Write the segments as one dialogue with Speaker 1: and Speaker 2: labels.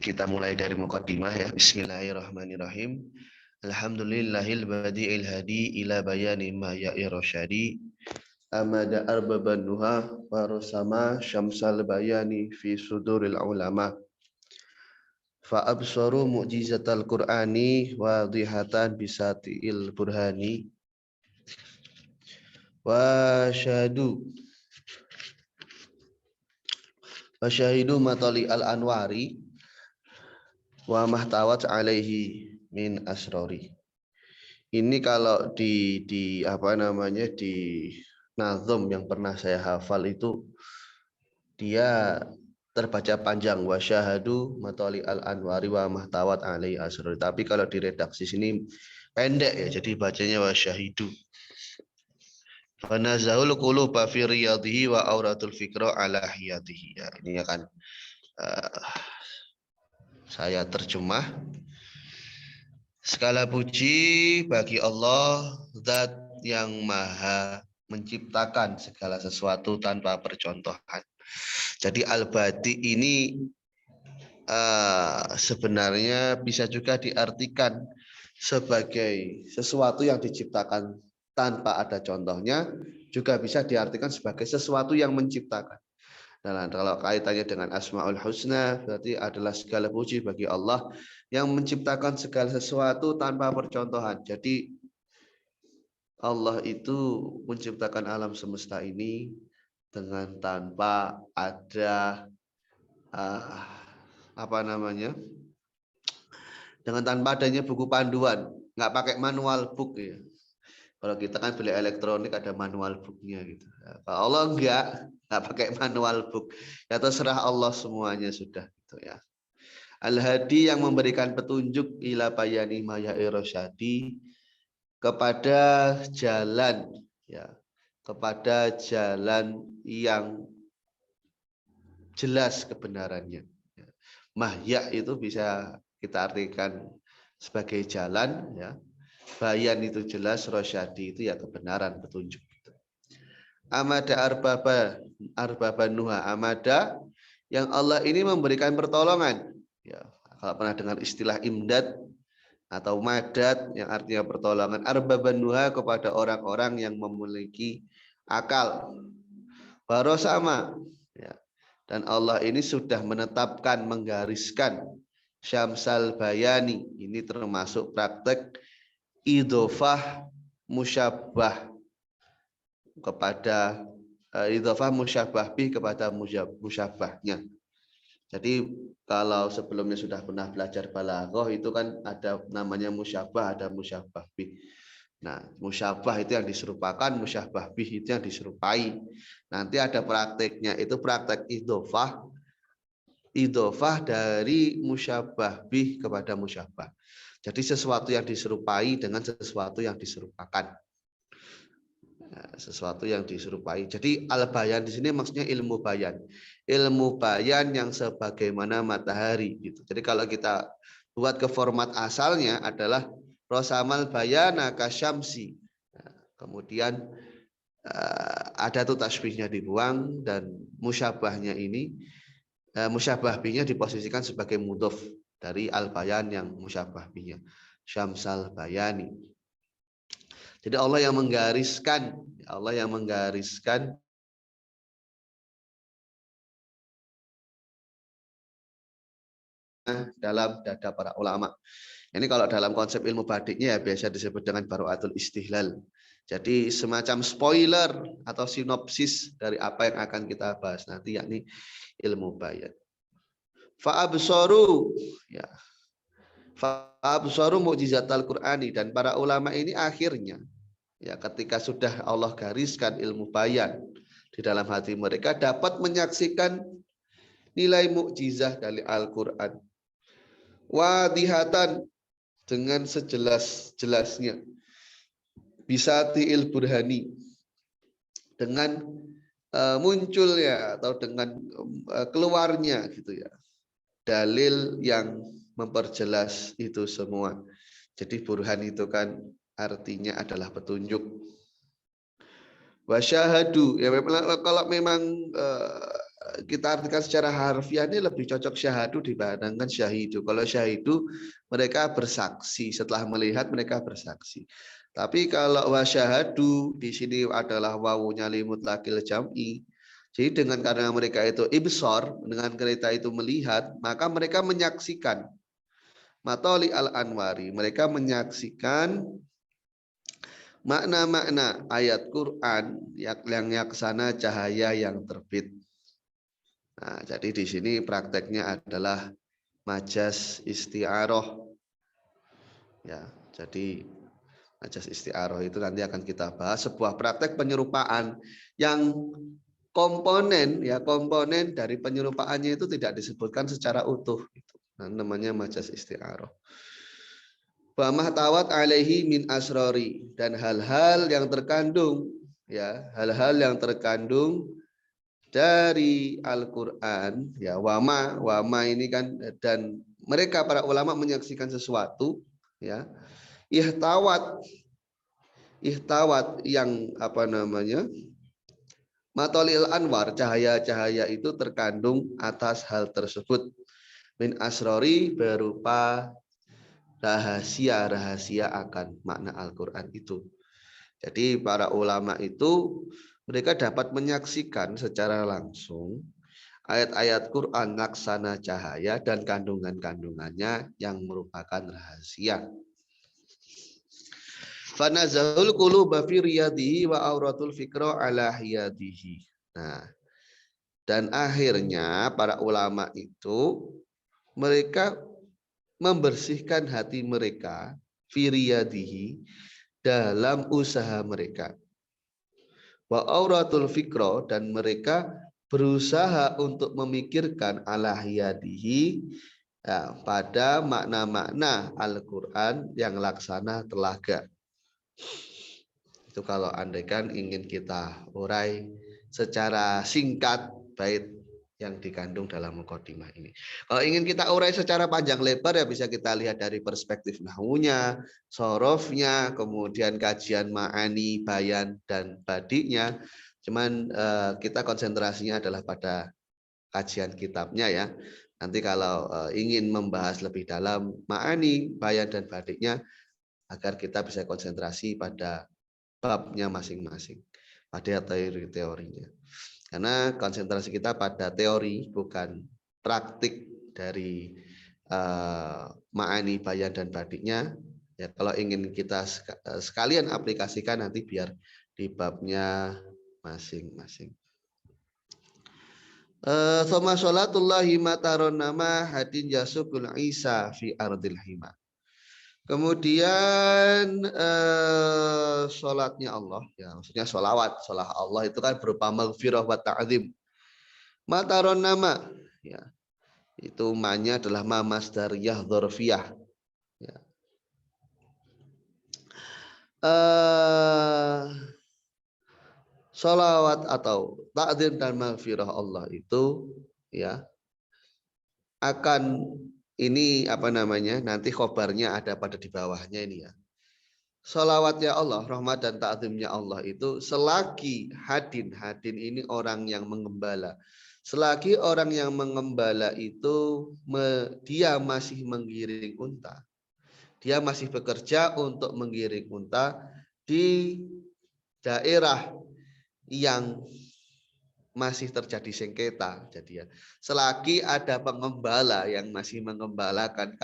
Speaker 1: Kita mulai dari muqaddimah ya. Bismillahirrahmanirrahim. Alhamdulillahil badi'il hadi ila bayani ma ya'i rasyadi. Amada arbaban nuha wa rasama syamsal bayani fi suduril ulama. Fa absaru mu'jizatal qur'ani wa dihatan bisati'il burhani. Wa syahadu wa syahidu matali al-anwari wa mahtawat alaihi min asrori. Ini kalau di apa namanya di nazom yang pernah saya hafal itu dia terbaca panjang wa syahadu matali al anwari wa mahtawat alaihi asrori. Tapi kalau di redaksi sini pendek ya, jadi bacanya wa syahidu. Fa nazahul quluba fi riyadhihi wa auratul fikra ala hiyatihi. Ya, ini akan saya terjemah. Segala puji bagi Allah, Zat yang maha menciptakan segala sesuatu tanpa percontohan. Jadi al-badi ini sebenarnya bisa juga diartikan sebagai sesuatu yang diciptakan tanpa ada contohnya, juga bisa diartikan sebagai sesuatu yang menciptakan. Nah, kalau kaitannya dengan Asmaul Husna, berarti adalah segala puji bagi Allah yang menciptakan segala sesuatu tanpa percontohan. Jadi Allah itu menciptakan alam semesta ini dengan tanpa ada dengan tanpa adanya buku panduan, nggak pakai manual book ya. Kalau kita kan beli elektronik ada manual booknya gitu. Kalau Allah nggak pakai manual book. Ya terserah Allah semuanya sudah gitu ya. Al-Hadi yang memberikan petunjuk ila bayani maya irosyadi kepada jalan ya, kepada jalan yang jelas kebenarannya. Mahya itu bisa kita artikan sebagai jalan ya. Bayan itu jelas, rosyadi itu ya kebenaran, petunjuk. Amada arbaba nuha, amada yang Allah ini memberikan pertolongan. Ya, kalau pernah dengar istilah imdad atau madad yang artinya pertolongan, arbaban nuha kepada orang-orang yang memiliki akal. Baru sama. Ya. Dan Allah ini sudah menetapkan, menggariskan syamsal bayani. Ini termasuk praktek idhofah musyabbah kepada idhofah musyabbah bih kepada musyabbahnya. Jadi kalau sebelumnya sudah pernah belajar balaghah itu kan ada namanya musyabbah, ada musyabbah bih. Nah, musyabbah itu yang diserupakan, musyabbah bih itu yang diserupai. Nanti ada prakteknya, itu praktek idhofah dari musyabbah bih kepada musyabbah. Jadi sesuatu yang diserupai dengan sesuatu yang diserupakan. Sesuatu yang diserupai. Jadi al-bayan di sini maksudnya ilmu bayan. Ilmu bayan yang sebagaimana matahari gitu. Jadi kalau kita buat ke format asalnya adalah rosamal bayana kasyamsi. Kemudian ada tuh tasbihnya dibuang dan musyabahnya ini musyabah bihnya diposisikan sebagai mudhof dari al-bayan yang musyabah bihnya. Syamsal bayani. Jadi Allah yang menggariskan dalam dada para ulama. Ini kalau dalam konsep ilmu badiknya ya biasa disebut dengan baro'atul istihlal. Jadi semacam spoiler atau sinopsis dari apa yang akan kita bahas nanti, yakni ilmu bayan. Fa'absaru ya. Fa'absaru mu'jizatal Qur'ani, dan para ulama ini akhirnya ya ketika sudah Allah gariskan ilmu bayan di dalam hati mereka dapat menyaksikan nilai mukjizah dari Al-Qur'an. Wadihatan dengan sejelas-jelasnya. Bisati'il burhani dengan munculnya atau dengan keluarnya gitu ya. Dalil yang memperjelas itu semua. Jadi burhan itu kan artinya adalah petunjuk. Wasyahadu ya, kalau memang kita artikan secara harfiah ini lebih cocok syahadu dibandingkan syahidu. Kalau syahidu mereka bersaksi, setelah melihat mereka bersaksi. Tapi kalau wasyahadu di sini adalah wawunya limut lakil jam'i. Jadi dengan karena mereka itu ibsor, dengan kereta itu melihat, maka mereka menyaksikan matoli al-anwari, mereka menyaksikan makna-makna ayat Quran yang yaksana cahaya yang terbit. Nah, jadi di sini prakteknya adalah majas isti'aroh. Ya, jadi majas isti'aroh itu nanti akan kita bahas, sebuah praktek penyerupaan yang komponen dari penyerupaannya itu tidak disebutkan secara utuh. Nah, namanya majas isti'aroh. Wa mahtawat alaihi min asrori, dan hal-hal yang terkandung hal-hal yang terkandung dari Al-Qur'an wama ini kan, dan mereka para ulama menyaksikan sesuatu ihtawat yang matolil anwar, cahaya-cahaya itu terkandung atas hal tersebut, min asrori berupa rahasia-rahasia akan makna Al-Quran itu. Jadi para ulama itu mereka dapat menyaksikan secara langsung ayat-ayat Quran laksana cahaya dan kandungan-kandungannya yang merupakan rahasia. Fanazahul quluba fi riyadihi wa auratul fikra ala hiyadihi. Nah, dan akhirnya para ulama itu mereka membersihkan hati mereka firiyadihi dalam usaha mereka, wa auratul fikro, dan mereka berusaha untuk memikirkan ala hiyadihi pada makna-makna Al-Quran yang laksana telaga. Itu kalau andaikan ingin kita urai secara singkat bait yang dikandung dalam mukadimah ini. Kalau ingin kita urai secara panjang lebar ya bisa kita lihat dari perspektif nahwunya, sorofnya, kemudian kajian ma'ani, bayan, dan badinya. Cuman kita konsentrasinya adalah pada kajian kitabnya ya. Nanti kalau ingin membahas lebih dalam ma'ani, bayan, dan badiknya, agar kita bisa konsentrasi pada babnya masing-masing, pada teori-teorinya. Karena konsentrasi kita pada teori bukan praktik dari ma'ani, bayan, dan badiknya. Ya, kalau ingin kita sekalian aplikasikan nanti biar di babnya masing-masing. Thumma sholatullahi mataron nama hadin yasukul Isa fi ardil hima. Kemudian sholatnya Allah, ya maksudnya sholat Allah itu kan berupa maghfirah wa ta'zim. Mataron nama, ya itu ma-nya adalah ma masdariyah dzarfiyah. Ya. Sholawat atau ta'zim dan maghfirah Allah itu ya akan ini nanti khobarnya ada pada di bawahnya ini ya. Sholawatnya Allah, rahmat dan ta'zimnya Allah itu selagi hadin ini orang yang mengembala. Selagi orang yang mengembala itu dia masih menggiring unta. Dia masih bekerja untuk menggiring unta di daerah yang masih terjadi sengketa. Jadi ya, selagi ada pengembala yang masih mengembalakan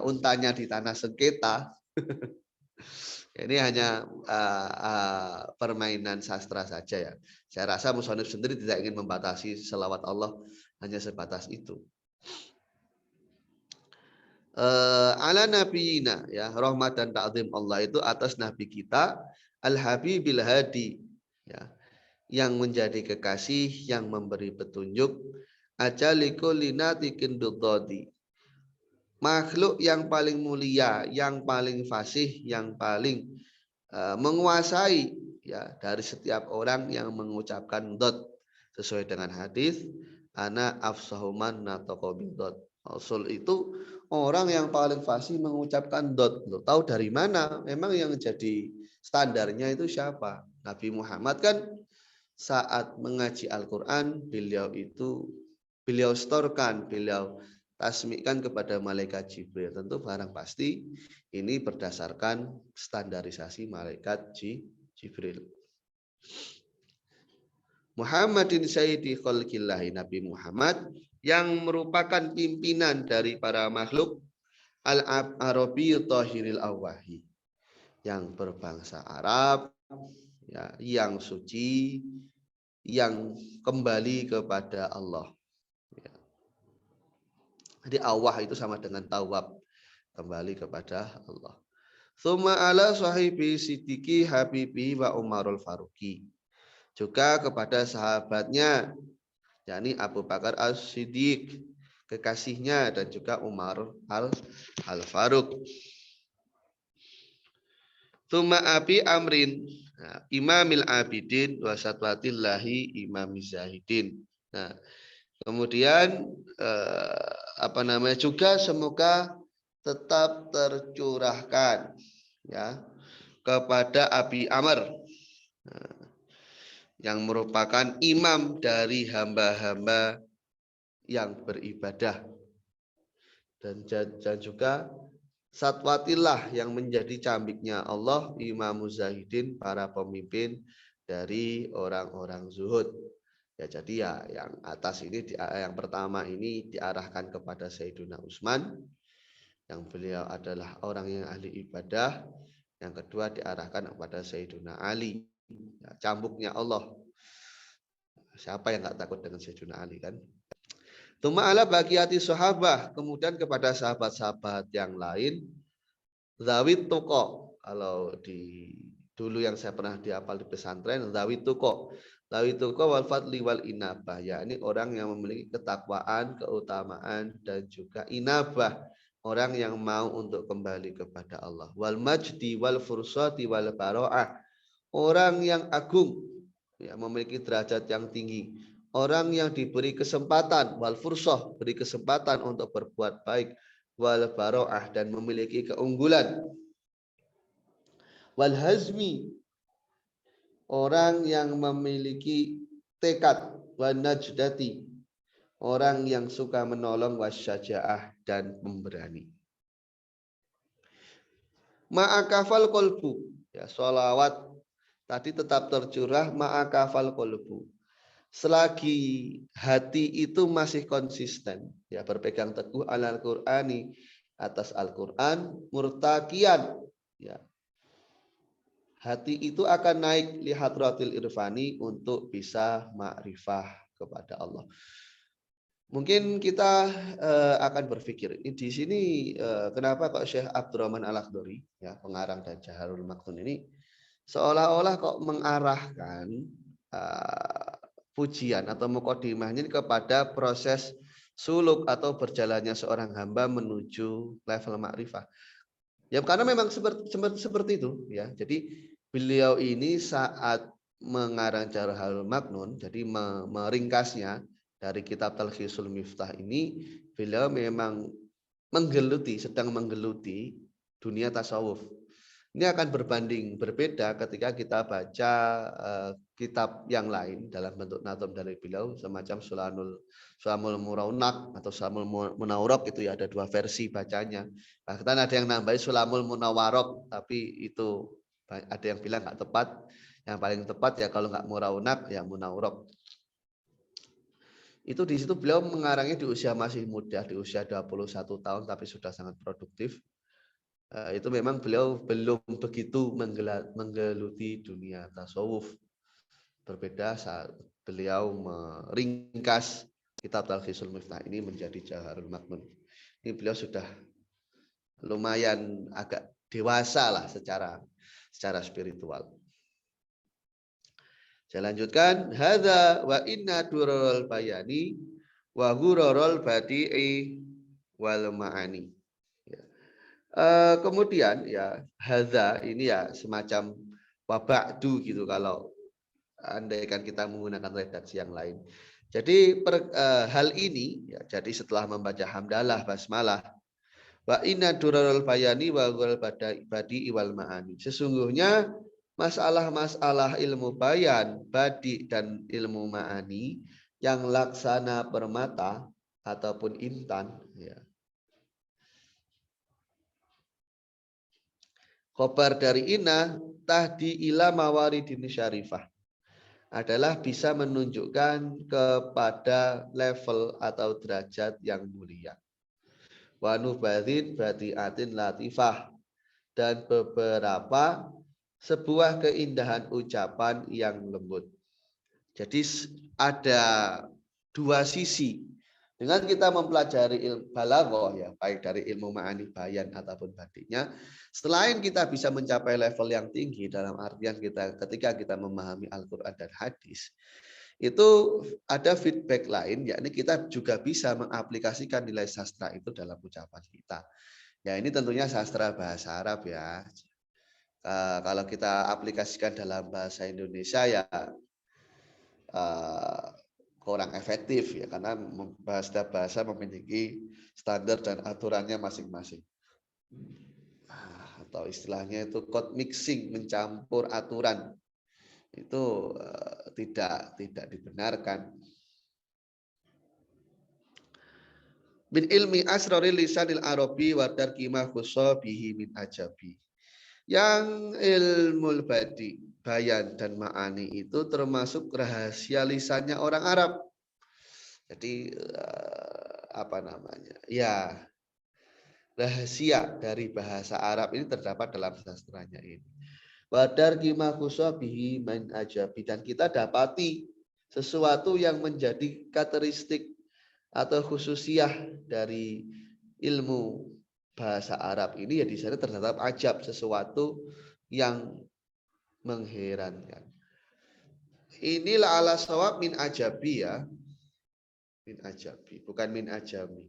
Speaker 1: untanya di tanah sengketa, ini hanya permainan sastra saja ya. Saya rasa musonif sendiri tidak ingin membatasi selawat Allah hanya sebatas itu. Ala nabiyina ya, rahmat dan ta'zim Allah itu atas nabi kita al-habibil hadi ya, yang menjadi kekasih yang memberi petunjuk, ajalikul linatikin dudodi, makhluk yang paling mulia, yang paling fasih, yang paling menguasai ya dari setiap orang yang mengucapkan dot sesuai dengan hadis, ana afsahuman nataqa bidot. Rasul itu orang yang paling fasih mengucapkan dot. Loh, tahu dari mana? Memang yang jadi standarnya itu siapa? Nabi Muhammad kan saat mengaji Al-Quran, beliau setorkan, beliau tasmikkan kepada malaikat Jibril. Tentu barang pasti ini berdasarkan standarisasi malaikat Jibril. Muhammadin Sayyidi Khalqillahi, Nabi Muhammad yang merupakan pimpinan dari para makhluk, Al-Arabi Tahiril Awahi, yang berbangsa Arab, ya, yang suci, yang kembali kepada Allah. Ya. Jadi awah itu sama dengan tawab, kembali kepada Allah. Tsumma ala sahibi siddiqi habibi wa Umarul Faruqi. Juga kepada sahabatnya, yakni Abu Bakar As-Siddiq, kekasihnya, dan juga Umar Al-Faruq. Tsumma Abi Amrin, Imamil Abidin wa Satwatillahi Imamiz Zahidin. Nah, kemudian juga semoga tetap tercurahkan, ya, kepada Abi Amr, yang merupakan imam dari hamba-hamba yang beribadah, dan juga Satwatillah yang menjadi cambiknya Allah, Imam Zahidin, para pemimpin dari orang-orang zuhud. Ya, jadi ya yang atas ini, yang pertama ini diarahkan kepada Sayyiduna Utsman, yang beliau adalah orang yang ahli ibadah. Yang kedua diarahkan kepada Sayyiduna Ali, ya, cambuknya Allah. Siapa yang nggak takut dengan Sayyiduna Ali, kan? Tuma ala baqiyati sahabah, kemudian kepada sahabat-sahabat yang lain, zawit tuqa. Kalau dulu yang saya pernah dihafal di pesantren, zawit tuqa. Zawit tuqa wal fadli wal inabah, ya, ini orang yang memiliki ketakwaan, keutamaan, dan juga inabah, orang yang mau untuk kembali kepada Allah. Wal majdi wal fursati wal baro'ah, orang yang agung, ya, memiliki derajat yang tinggi, orang yang diberi kesempatan, wal fursah, beri kesempatan untuk berbuat baik, wal baro'ah, dan memiliki keunggulan, wal hazmi, orang yang memiliki tekad, wal najdati, orang yang suka menolong, wasyaja'ah, dan pemberani. Ma'akafal kolbu, ya, sholawat tadi tetap tercurah, ma'akafal kolbu, selagi hati itu masih konsisten, ya, berpegang teguh al-Qur'ani, atas Al-Qur'an, murtaqian, ya, hati itu akan naik li hadratil irfani, untuk bisa ma'rifah kepada Allah. Mungkin kita akan berpikir di sini, kenapa kok Syekh Abdurrahman Al-Akhdari, ya, pengarang dan Jaharul Maknun ini seolah-olah kok mengarahkan pujian atau mukadimahnya kepada proses suluk atau berjalannya seorang hamba menuju level makrifah. Ya, karena memang seperti itu, ya. Jadi beliau ini saat mengarang Jaharul Maknun, jadi meringkasnya dari kitab Talkhisul Miftah ini, beliau memang sedang menggeluti dunia tasawuf. Ini akan berbeda ketika kita baca kitab yang lain dalam bentuk nazam dari beliau, semacam Sulamul Muraunak atau Sulamul Munawwarok, itu ya, ada dua versi bacanya. Bahkan ada yang nambahin Sulamul Munawwarok, tapi itu ada yang bilang nggak tepat. Yang paling tepat, ya, kalau nggak Muraunak, ya Munawwarok. Itu di situ beliau mengarangnya di usia masih muda, di usia 21 tahun, tapi sudah sangat produktif. Itu memang beliau belum begitu menggeluti dunia tasawuf. Berbeda saat beliau meringkas kitab Talkhisul Miftah ini menjadi Jaharul Maknun. Ini beliau sudah lumayan agak dewasa lah secara spiritual. Saya lanjutkan, hadza wa inna durarul bayani wa ghurarul badi'i wal ma'ani. Kemudian, ya, hadza ini ya semacam waba'du gitu kalau andaikan kita menggunakan redaksi yang lain. Jadi hal ini, ya, jadi setelah membaca hamdalah, basmalah, wa inna durarul bayani wa ghurarul badi'i wal ma'ani, sesungguhnya masalah-masalah ilmu bayan, badi, dan ilmu ma'ani yang laksana permata ataupun intan, ya. Khobar dari inah tahdi ila mawaridin syarifah adalah bisa menunjukkan kepada level atau derajat yang mulia. Wa nubadhin badiatin latifah, dan beberapa sebuah keindahan ucapan yang lembut. Jadi ada dua sisi. Dengan kita mempelajari ilmu balaghah, ya, baik dari ilmu ma'ani bayan ataupun badinya, selain kita bisa mencapai level yang tinggi dalam artian kita ketika kita memahami Al-Qur'an dan hadis, itu ada feedback lain, yakni kita juga bisa mengaplikasikan nilai sastra itu dalam ucapan kita. Ya, ini tentunya sastra bahasa Arab, ya. Kalau kita aplikasikan dalam bahasa Indonesia, ya kurang efektif, ya, karena setiap bahasa memiliki standar dan aturannya masing-masing. Atau istilahnya itu code mixing, mencampur aturan, itu tidak dibenarkan. Min ilmi asraril lisanil arabi wa tarki ma khussa bihi min ajabi. Yang ilmu badi, bayan, dan ma'ani itu termasuk rahasia lisannya orang Arab. Jadi apa namanya? Ya, rahasia dari bahasa Arab ini terdapat dalam sastranya ini. Wadar kimakusa bihi main ajabi, dan kita dapati sesuatu yang menjadi karakteristik atau khususiah dari ilmu bahasa Arab ini, ya di sana terdapat ajab, sesuatu yang mengherankan. Inilah ala sawab min ajabi, ya. Min ajabi, bukan min ajami.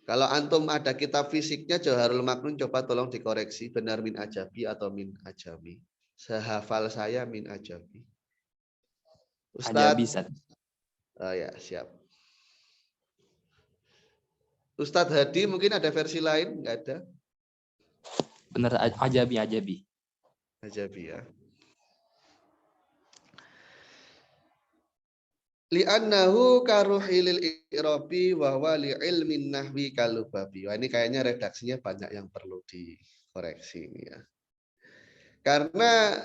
Speaker 1: Kalau antum ada kitab fisiknya Jauharul Maknun, coba tolong dikoreksi benar min ajabi atau min ajami. Sehafal saya min ajabi. Ustadz. Oh ya, siap. Ustadz Hadi mungkin ada versi lain? Enggak ada?
Speaker 2: Benar, ajabi.
Speaker 1: Ajabi, ya. Li'annahu karuhilil i'rabi wa huwa li'ilmin nahwi kalubabi. Wah, ini kayaknya redaksinya banyak yang perlu dikoreksi ini, ya. Karena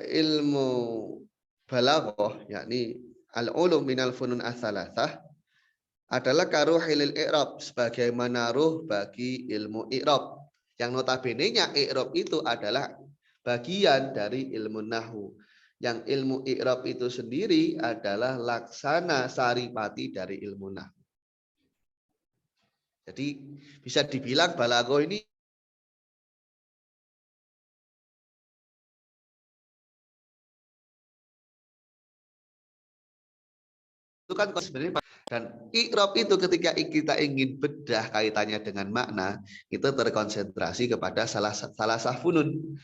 Speaker 1: ilmu balaghah, yakni al-ulum minal funun as-salasah, adalah karuhilil i'rab, sebagaimana ruh bagi ilmu i'rab. Yang notabene-nya i'rab itu adalah bagian dari ilmu nahwu. Yang ilmu i'rab itu sendiri adalah laksana saripati dari ilmu nahwu. Jadi bisa dibilang balaghah ini itu kan sebenarnya, dan i'rab itu ketika kita ingin bedah kaitannya dengan makna, itu terkonsentrasi kepada salah funun.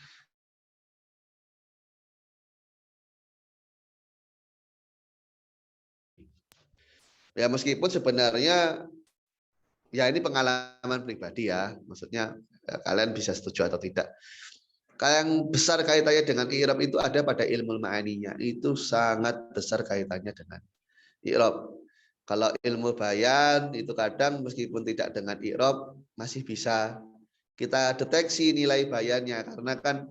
Speaker 1: Ya, meskipun sebenarnya ya ini pengalaman pribadi, ya, maksudnya kalian bisa setuju atau tidak. Yang besar kaitannya dengan i'rab itu ada pada ilmu ma'aninya, itu sangat besar kaitannya dengan i'rab. Kalau ilmu bayan itu kadang meskipun tidak dengan i'rab masih bisa kita deteksi nilai bayannya, karena kan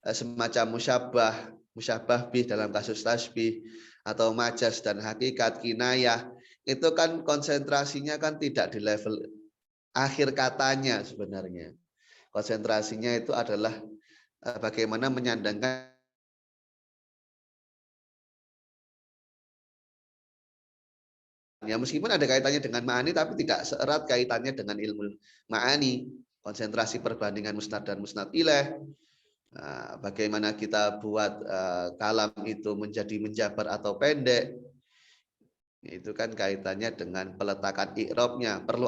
Speaker 1: semacam musyabah bih dalam kasus tasbih, atau majas dan hakikat, kinayah, itu kan konsentrasinya kan tidak di level akhir katanya sebenarnya. Konsentrasinya itu adalah bagaimana menyandangkan. Ya, meskipun ada kaitannya dengan ma'ani, tapi tidak seerat kaitannya dengan ilmu ma'ani. Konsentrasi perbandingan musnad dan musnad ilaih. Nah, bagaimana kita buat kalam itu menjadi menjabar atau pendek. Itu kan kaitannya dengan peletakan i'rabnya. Perlu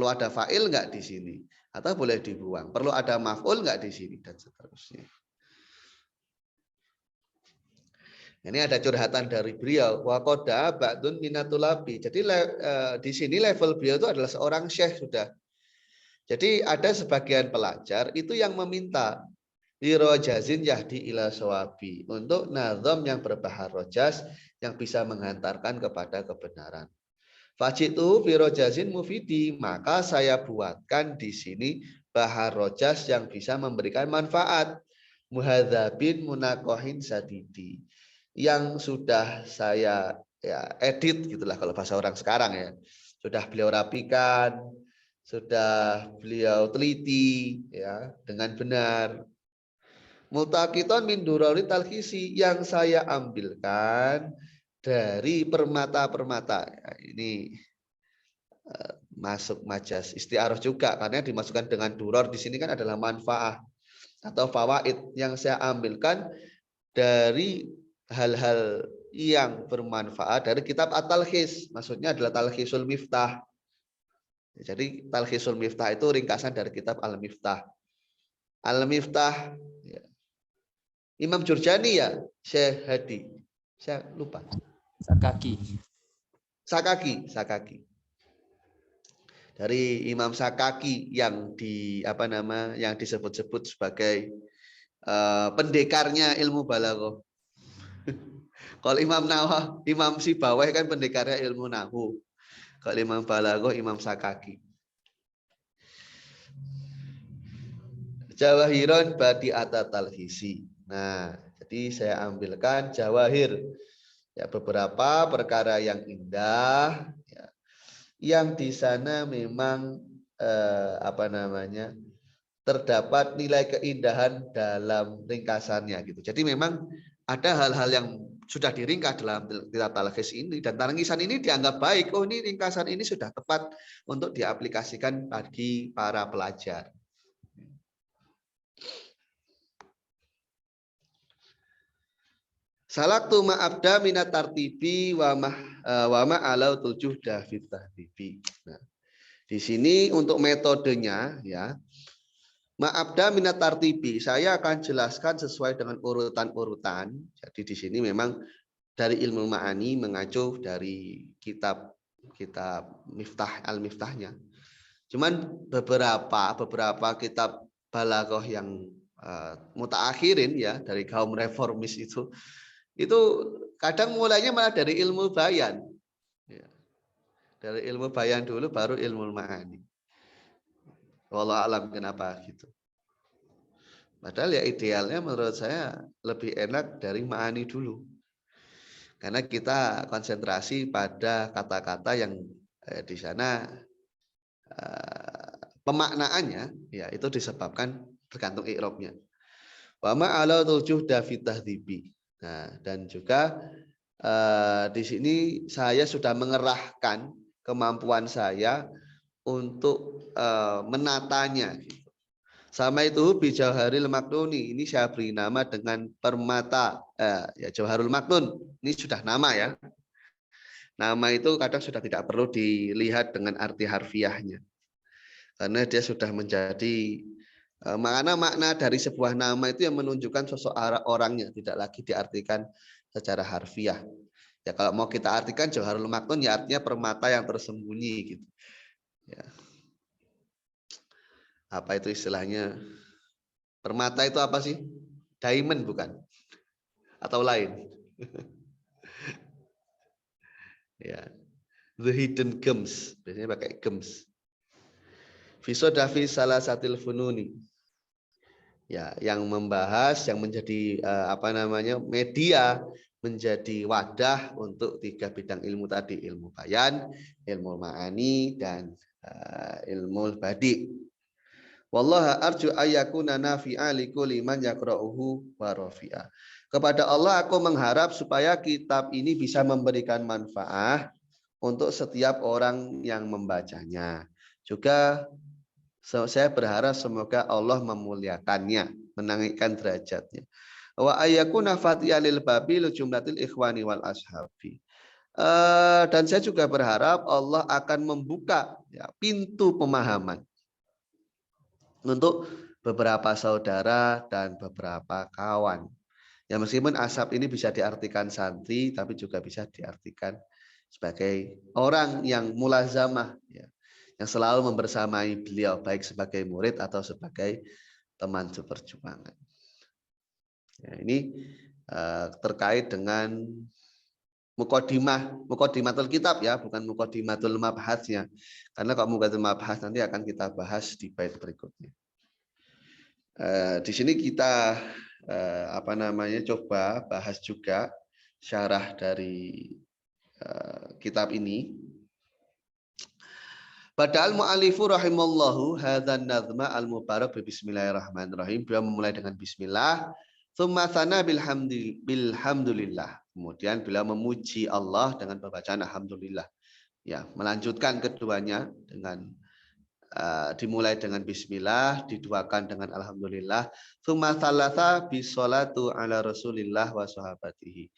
Speaker 1: ada fa'il enggak di sini? Atau boleh dibuang? Perlu ada maf'ul enggak di sini? Dan seterusnya. Ini ada curhatan dari beliau. Wa qada ba'dun minatulabi. Jadi di sini level beliau itu adalah seorang syekh sudah. Jadi ada sebagian pelajar itu yang meminta birojazin yahdi ila sawabi, untuk nazam yang berbahar rojas yang bisa menghantarkan kepada kebenaran. Fajitu birojazin mufidi, maka saya buatkan di sini bahar rojas yang bisa memberikan manfaat. Muhadzabin munakohin sadidi, yang sudah saya edit gitulah kalau bahasa orang sekarang ya. Sudah beliau rapikan, sudah beliau teliti ya dengan benar. Multaqiton min durari talhisi, yang saya ambilkan dari permata-permata. Ya, ini masuk majas istiarah juga, karena dimasukkan dengan duror di sini kan adalah manfaat atau fawaid, yang saya ambilkan dari hal-hal yang bermanfaat dari kitab At-Talkhis. Maksudnya adalah Talkhisul Miftah. Jadi Talkhisul Miftah itu ringkasan dari kitab Al-Miftah. Al-Miftah ya. Imam Jurjani ya, Syekh Hadi. Saya lupa. Sakaki. Dari Imam Sakaki yang yang disebut-sebut sebagai pendekarnya ilmu balaghah. Kalau Imam Sibawayh kan pendekarnya ilmu nahwu. Kalau Imam Balaghah Imam Sakaki. Jawahiron badi'ata talhisi. Nah, jadi saya ambilkan jawahir. Ya, beberapa perkara yang indah ya, yang di sana memang terdapat nilai keindahan dalam ringkasannya gitu. Jadi memang ada hal-hal yang sudah diringkas dalam kitab Talkhis ini, dan ringkasan ini dianggap baik. Oh, ini ringkasan ini sudah tepat untuk diaplikasikan bagi para pelajar. Salaktu ma'abda minat tartibi wa ma'alau tujuh dafit tahdibi. Nah, di sini untuk metodenya ya, ma'abda minat tartibi saya akan jelaskan sesuai dengan urutan-urutan. Jadi di sini memang dari ilmu ma'ani mengacu dari kitab Miftah al-Miftahnya. Cuman beberapa kitab balaghah yang mutaakhirin ya, dari kaum reformis itu kadang mulainya malah dari ilmu bayan. Ya. Dari ilmu bayan dulu baru ilmu ma'ani. Wallahu alam kenapa gitu. Padahal ya idealnya menurut saya lebih enak dari ma'ani dulu. Karena kita konsentrasi pada kata-kata yang di sana pemaknaannya ya itu disebabkan tergantung i'rabnya. Wa ma'ala tujuh dafit tahdibi. Nah, dan juga di sini saya sudah mengerahkan kemampuan saya untuk menatanya. Sama itu bijauharil maknuni, ini saya beri nama dengan permata ya Jauharul Maknun. Ini sudah nama ya. Nama itu kadang sudah tidak perlu dilihat dengan arti harfiahnya, karena dia sudah menjadi makna dari sebuah nama itu yang menunjukkan sosok orangnya, tidak lagi diartikan secara harfiah. Ya kalau mau kita artikan Jauharul Maknun ya artinya permata yang tersembunyi gitu. Ya. Apa itu istilahnya? Permata itu apa sih? Diamond bukan? Atau lain? Ya. The hidden gems, biasanya pakai gems. Fisodafi salah satil fununi. Ya, yang membahas, yang menjadi media, menjadi wadah untuk 3 bidang ilmu tadi, ilmu bayan, ilmu ma'ani, dan ilmu badi. Wallaha arju ayyakuna nafi'a likulli man yaqra'uhu wa rafi'a. Kepada Allah aku mengharap supaya kitab ini bisa memberikan manfaat untuk setiap orang yang membacanya. Juga saya berharap semoga Allah memuliakannya, menaikkan derajatnya. Wa ayyakuna fatihan lil babil jumlatil ikhwani wal ashabi. Dan saya juga berharap Allah akan membuka ya, pintu pemahaman untuk beberapa saudara dan beberapa kawan. Ya meskipun ashab ini bisa diartikan santri, tapi juga bisa diartikan sebagai orang yang mulazamah, ya, yang selalu membersamai beliau baik sebagai murid atau sebagai teman seperjuangan. Ya, ini terkait dengan mukodimatul kitab ya, bukan mukodimatul mabhasnya. Karena kalau mukodimatul mabhas nanti akan kita bahas di bait berikutnya. Di sini kita coba bahas juga syarah dari kitab ini. Padahal mu'alifu rahimallahu hadzan nazma al-mubarak bismillahirrahmanirrahim. Beliau memulai dengan bismillah, tsumma tsana bilhamdulillah. Kemudian beliau memuji Allah dengan pembacaan alhamdulillah. Ya, melanjutkan keduanya dengan dimulai dengan bismillah, diduakan dengan alhamdulillah. Tsumma tsalatsa bisolatu ala Rasulillah wa sahabatihi.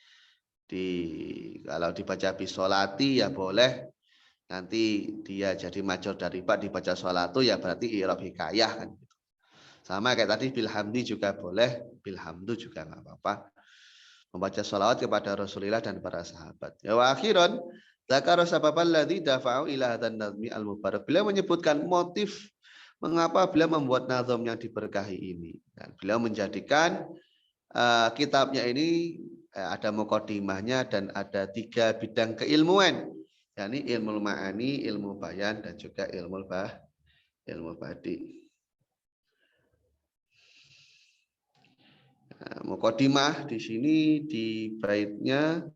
Speaker 1: Kalau dibaca bisolati ya boleh, nanti dia jadi major dari pak dibaca sholatu ya berarti i'rab hikayah kan gitu. Sama kayak tadi bilhamdi juga boleh, bilhamdu juga nggak apa-apa. Membaca sholawat kepada Rasulullah dan para sahabat. Ya wa akhiran dzakara sababal ladzi dafa'u ila hadzal nazmi al-mubarak. Beliau menyebutkan motif mengapa beliau membuat nazam yang diberkahi ini. Dan beliau menjadikan kitabnya ini ada mukadimahnya dan ada 3 bidang keilmuan, yakni ilmu ma'ani, ilmu bayan, dan juga ilmu badi. Nah, mukadimah di sini di baitnya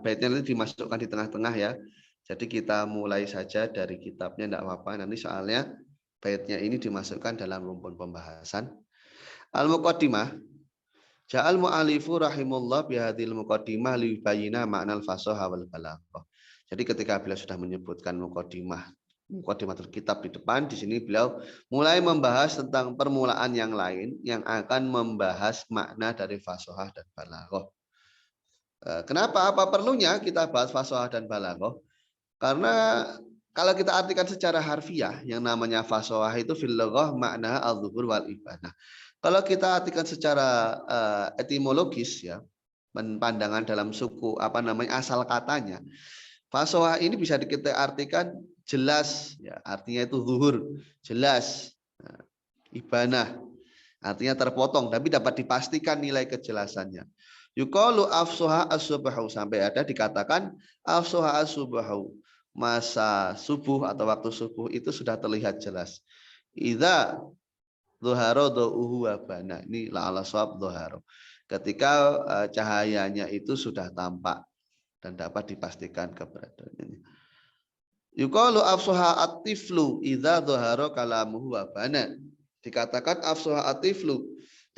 Speaker 1: baitnya nanti dimasukkan di tengah-tengah ya. Jadi kita mulai saja dari kitabnya, tidak apa-apa. Nanti soalnya baitnya ini dimasukkan dalam rumpun pembahasan. Al-muqaddimah. Ja'al mu'alifu rahimullah bihadil muqaddimah libayina ma'nal fasoha wal balaghah. Jadi ketika beliau sudah menyebutkan muqaddimatul kitab di depan, di sini beliau mulai membahas tentang permulaan yang lain yang akan membahas makna dari fasohah dan balaghah. Kenapa? Apa perlunya kita bahas fasohah dan balaghah? Karena kalau kita artikan secara harfiah, yang namanya fasohah itu fil lughah makna al-zuhur wal ibanah. Kalau kita artikan secara etimologis ya, pandangan dalam suku asal katanya, fasohah ini bisa kita artikan jelas ya, artinya itu zuhur, jelas. Ibanah artinya terpotong tapi dapat dipastikan nilai kejelasannya. Yuqalu afsoha as-subahu, sampai ada dikatakan afsoha as-subahu, masa subuh atau waktu subuh itu sudah terlihat jelas. Idza dhuhara dhuhu wa bana, ini la ala shawab dhuhara, ketika cahayanya itu sudah tampak dan dapat dipastikan keberadaannya. Yuqalu afsoha at-tiflu idza dhuhara kalamuhu wa bana, dikatakan afsoha at-tiflu,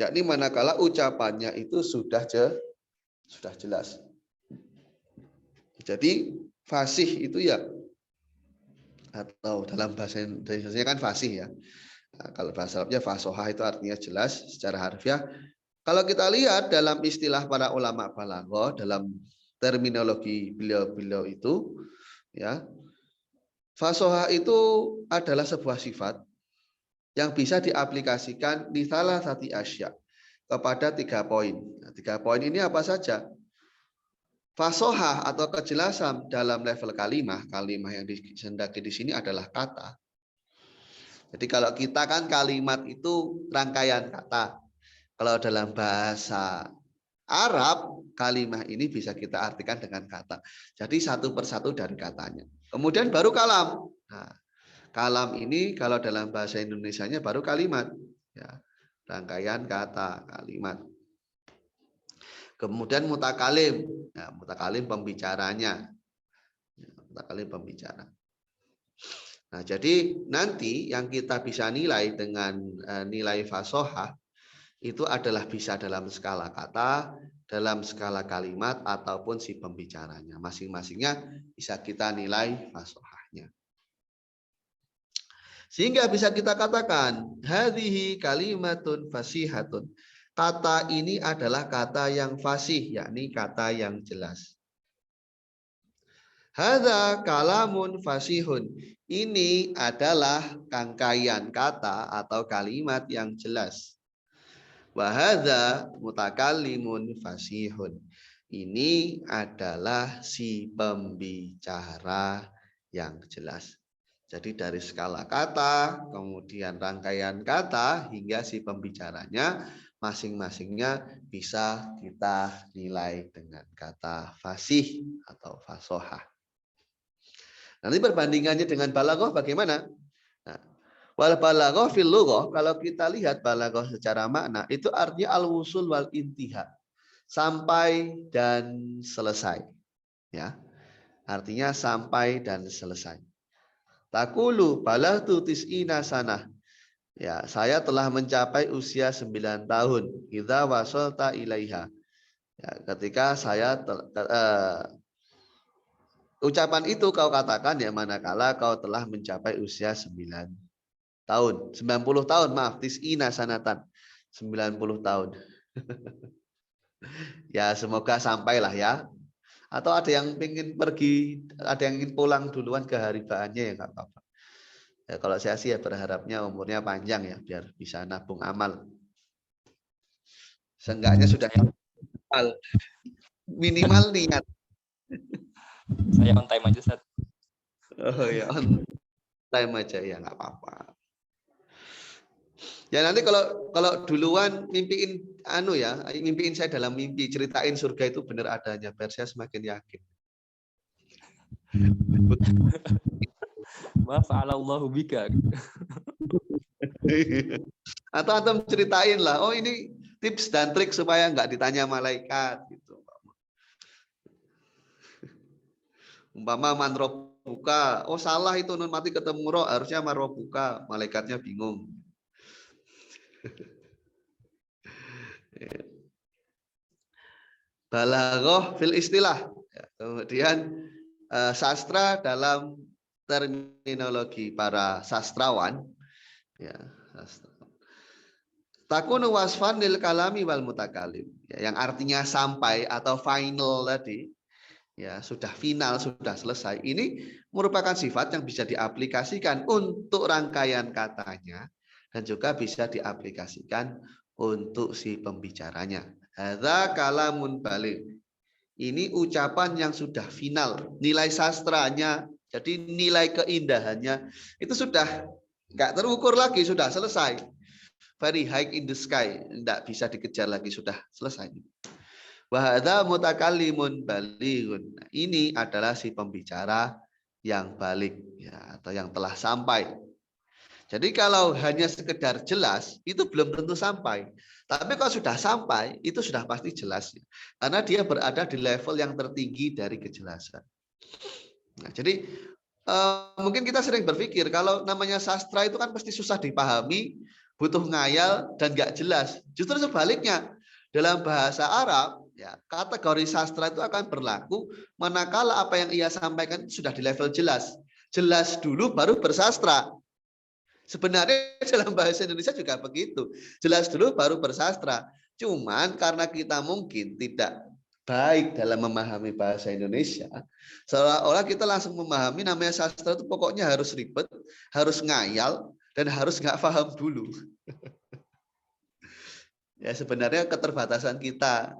Speaker 1: yakni manakala ucapannya itu sudah jelas. Jadi fasih itu ya, atau dalam bahasa Indonesia kan fasih ya. Nah, kalau bahasa Arabnya fasohah itu artinya jelas secara harfiah. Kalau kita lihat dalam istilah para ulama balaghah, dalam terminologi beliau itu ya, fasohah itu adalah sebuah sifat yang bisa diaplikasikan di salah satu asya kepada 3 poin. Nah, 3 poin ini apa saja? Fasohah atau kejelasan dalam level kalimat yang disendaki di sini adalah kata. Jadi kalau kita kan kalimat itu rangkaian kata. Kalau dalam bahasa Arab, kalimat ini bisa kita artikan dengan kata. Jadi satu persatu dari katanya. Kemudian baru kalam. Nah, kalam ini kalau dalam bahasa Indonesianya baru kalimat. Ya, rangkaian kata, kalimat. Kemudian mutakalim. Nah, mutakalim pembicaranya. Mutakalim pembicara. Nah, jadi nanti yang kita bisa nilai dengan nilai fasohah itu adalah bisa dalam skala kata, dalam skala kalimat, ataupun si pembicaranya. Masing-masingnya bisa kita nilai fasohahnya. Sehingga bisa kita katakan, hadhihi kalimatun fasihatun. Kata ini adalah kata yang fasih, yakni kata yang jelas. Hadza kalamun fasihun. Ini adalah rangkaian kata atau kalimat yang jelas. Wa hadza mutakallimun fasihun. Ini adalah si pembicara yang jelas. Jadi dari skala kata, kemudian rangkaian kata, hingga si pembicaranya, masing-masingnya bisa kita nilai dengan kata fasih atau fasohah. Nanti perbandingannya dengan balaghah bagaimana? Nah, wal balaghah fil lughah, kalau kita lihat balaghah secara makna, itu artinya al-wusul wal intiha. Sampai dan selesai. Ya. Artinya sampai dan selesai. Takulu balagtu tis'ina sanah. Ya, saya telah mencapai usia 9 tahun. Idza wasalta ilaiha. Ya, ketika saya ucapan itu kau katakan ya manakala kau telah mencapai usia 9 tahun. 90 tahun, maaf, tis'ina sanatan. 90 tahun. Ya, semoga sampailah ya. Atau ada yang ingin pergi, ada yang ingin pulang duluan ke haribaannya ya nggak apa-apa. Ya, kalau saya sih ya berharapnya umurnya panjang ya biar bisa nabung amal. Seenggaknya sudah minimal niat.
Speaker 2: Saya on time aja, Ustaz.
Speaker 1: Oh ya, on time aja ya nggak apa-apa. Ya nanti kalau duluan mimpiin mimpiin saya dalam mimpi, ceritain surga itu benar adanya, biar saya semakin yakin.
Speaker 2: Ma fa'alallahu bika.
Speaker 1: Atau antum ceritain lah, oh ini tips dan trik supaya nggak ditanya malaikat gitu. Umpama man robuka, oh salah itu nun mati ketemu roh, harusnya man robuka, malaikatnya bingung. Balaghah fil istilah. Kemudian sastra dalam terminologi para sastrawan. Ya, takunu wasfan lil kalami wal mutakalim. Ya, yang artinya sampai atau final tadi. Ya, sudah final, sudah selesai. Ini merupakan sifat yang bisa diaplikasikan untuk rangkaian katanya dan juga bisa diaplikasikan untuk si pembicaranya. Hadza kalamun baligh. Ini ucapan yang sudah final, nilai sastranya, jadi nilai keindahannya itu sudah nggak terukur lagi, sudah selesai. Very high in the sky, tidak bisa dikejar lagi, sudah selesai. Wa hadza mutakallimun balighun. Ini adalah si pembicara yang balik ya, atau yang telah sampai. Jadi kalau hanya sekedar jelas itu belum tentu sampai. Tapi kalau sudah sampai itu sudah pasti jelas. Karena dia berada di level yang tertinggi dari kejelasan. Nah, jadi mungkin kita sering berpikir kalau namanya sastra itu kan pasti susah dipahami, butuh ngayal dan nggak jelas. Justru sebaliknya, dalam bahasa Arab, ya, kategori sastra itu akan berlaku manakala apa yang ia sampaikan sudah di level jelas. Jelas dulu baru bersastra. Sebenarnya dalam bahasa Indonesia juga begitu. Jelas dulu baru bersastra. Cuman karena kita mungkin tidak baik dalam memahami bahasa Indonesia, seolah-olah kita langsung memahami namanya sastra itu pokoknya harus ribet, harus ngayal, dan harus nggak paham dulu. Ya sebenarnya keterbatasan kita,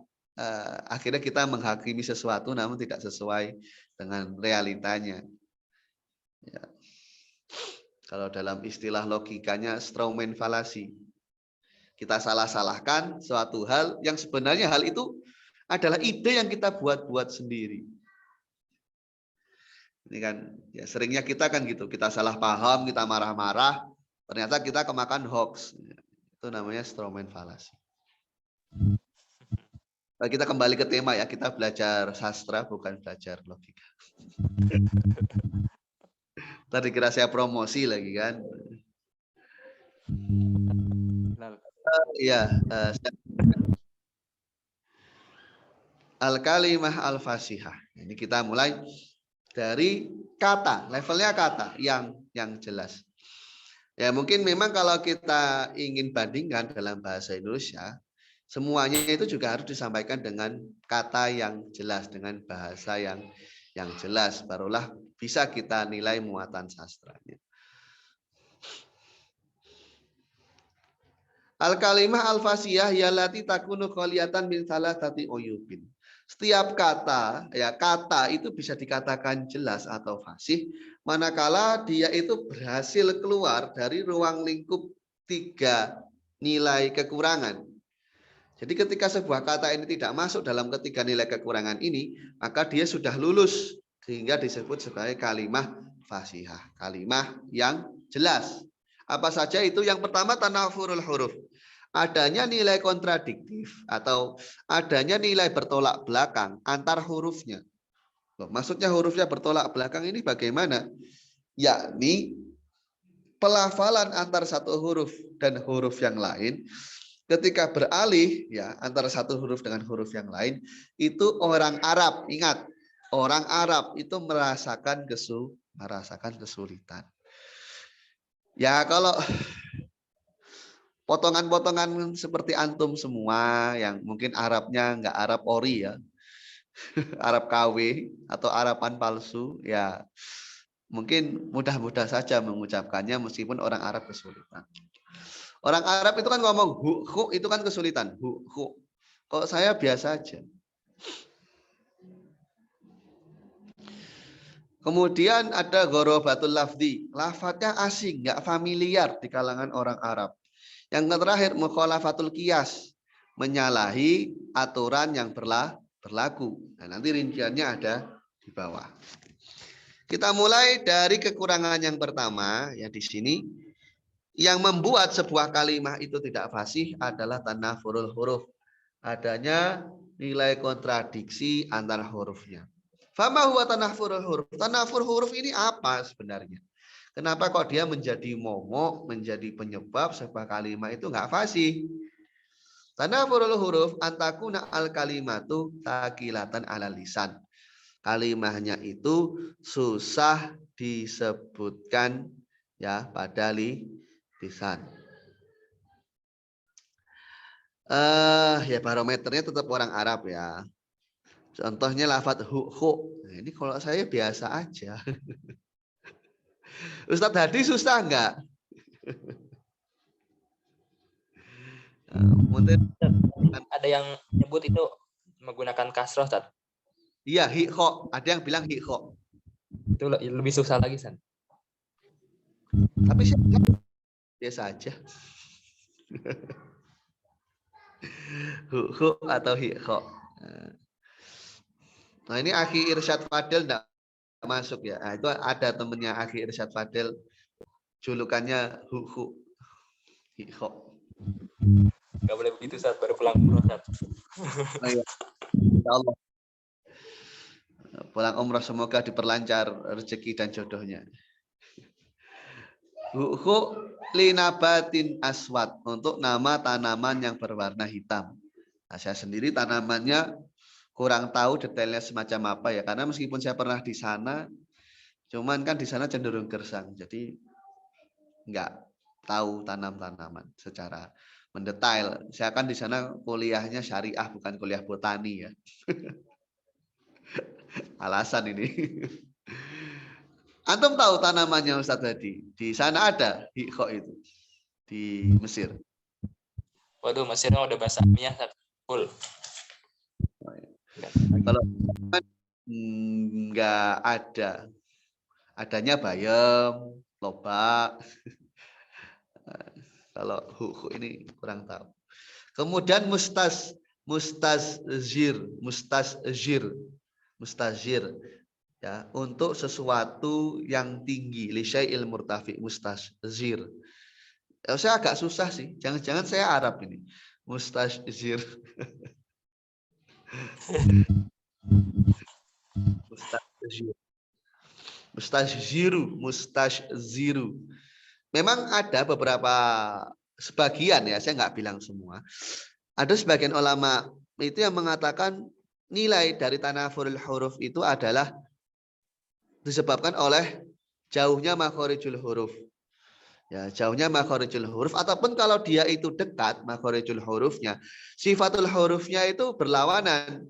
Speaker 1: akhirnya kita menghakimi sesuatu namun tidak sesuai dengan realitanya. Ya. Kalau dalam istilah logikanya Strawman fallacy. Kita salah-salahkan suatu hal yang sebenarnya hal itu adalah ide yang kita buat-buat sendiri. Ini kan ya seringnya kita kan gitu, kita salah paham, kita marah-marah, ternyata kita kemakan hoax. Itu namanya Strawman fallacy. Nah, kita kembali ke tema ya, kita belajar sastra bukan belajar logika. Tadi kira saya promosi lagi kan. Iya, al-kalimah al-fasihah. Ini kita mulai dari kata, levelnya kata yang jelas. Ya mungkin memang kalau kita ingin bandingkan dalam bahasa Indonesia, semuanya itu juga harus disampaikan dengan kata yang jelas, dengan bahasa yang jelas, barulah bisa kita nilai muatan sastranya. Al-kalimah al-fasiyah yalati takunu qaliyatan min salasati uyubin. Setiap kata, ya kata itu bisa dikatakan jelas atau fasih, manakala dia itu berhasil keluar dari ruang lingkup 3 nilai kekurangan. Jadi ketika sebuah kata ini tidak masuk dalam ketiga nilai kekurangan ini, maka dia sudah lulus, sehingga disebut sebagai kalimah fasihah, kalimah yang jelas. Apa saja itu? Yang pertama tanafurul huruf. Adanya nilai kontradiktif atau adanya nilai bertolak belakang antar hurufnya. Maksudnya hurufnya bertolak belakang ini bagaimana? Yakni pelafalan antar satu huruf dan huruf yang lain ketika beralih ya antara satu huruf dengan huruf yang lain, itu orang Arab, ingat, orang Arab itu merasakan kesulitan. Ya kalau potongan-potongan seperti antum semua yang mungkin Arabnya nggak Arab ori ya, Arab KW atau Araban palsu ya, mungkin mudah-mudah saja mengucapkannya meskipun orang Arab kesulitan. Orang Arab itu kan ngomong hu itu kan kesulitan, hu. Kok saya biasa aja. Kemudian ada ghorobatul lafzi, lafadznya asing, nggak familiar di kalangan orang Arab. Yang terakhir mukhalafatul qiyas, menyalahi aturan yang berlaku. Nah, nanti rinciannya ada di bawah. Kita mulai dari kekurangan yang pertama ya di sini. Yang membuat sebuah kalimat itu tidak fasih adalah tanafurul huruf. Adanya nilai kontradiksi antara hurufnya. Fama huwa tanafurul huruf. Tanafur huruf ini apa sebenarnya? Kenapa kok dia menjadi momok, menjadi penyebab sebuah kalimat itu nggak fasih? Tanafurul huruf antakuna al kalimatu takilatan ala lisan. Kalimatnya itu susah disebutkan ya pada lisan. Ya barometernya tetap orang Arab ya. Contohnya lafadz hu. Nah, ini kalau saya biasa aja. Ustadz Hadi susah enggak? Mungkin
Speaker 2: Ada yang nyebut itu menggunakan kasroh, Ustaz.
Speaker 1: iya hi'ho, ada yang bilang hi'ho.
Speaker 2: Itu lebih susah lagi, San.
Speaker 1: Tapi saya biasa aja. Hu atau hi'ho. Nah ini Akhi Irsyad Fadil enggak masuk ya. Nah, itu ada temennya Akhi Irsyad Fadil, julukannya hu. Hi'ho.
Speaker 2: Gak boleh begitu, Ustaz. Baru pulang umroh, Ustaz.
Speaker 1: Oh, iya. Insya Allah. Pulang umroh semoga diperlancar rezeki dan jodohnya. Hu linabatin aswad, untuk nama tanaman yang berwarna hitam. Nah, saya sendiri tanamannya kurang tahu detailnya semacam apa ya, karena meskipun saya pernah di sana, cuman kan di sana cenderung gersang, jadi nggak tahu tanam-tanaman secara mendetail. Saya kan di sana kuliahnya syariah, bukan kuliah botani ya. Alasan ini. Antum tahu tanamannya Ustadz tadi? Di sana ada hi'ho itu di Mesir.
Speaker 2: Waduh, Mesirnya udah bahasa Arabnya, Ustaz. Full.
Speaker 1: Kalau nggak ada, adanya bayam, lobak. Kalau hu ini kurang tahu. Kemudian mustazir ya, untuk sesuatu yang tinggi, lisyai'il murtafi, mustazir. Ya, saya agak susah sih, jangan-jangan saya Arab ini. Mustazir. Mustazziru. Memang ada beberapa sebagian ya, saya nggak bilang semua. Ada sebagian ulama itu yang mengatakan nilai dari tanafurul huruf itu adalah disebabkan oleh jauhnya makhorijul huruf. Ya, jauhnya makhorijul huruf, ataupun kalau dia itu dekat makhorijul hurufnya, sifatul hurufnya itu berlawanan.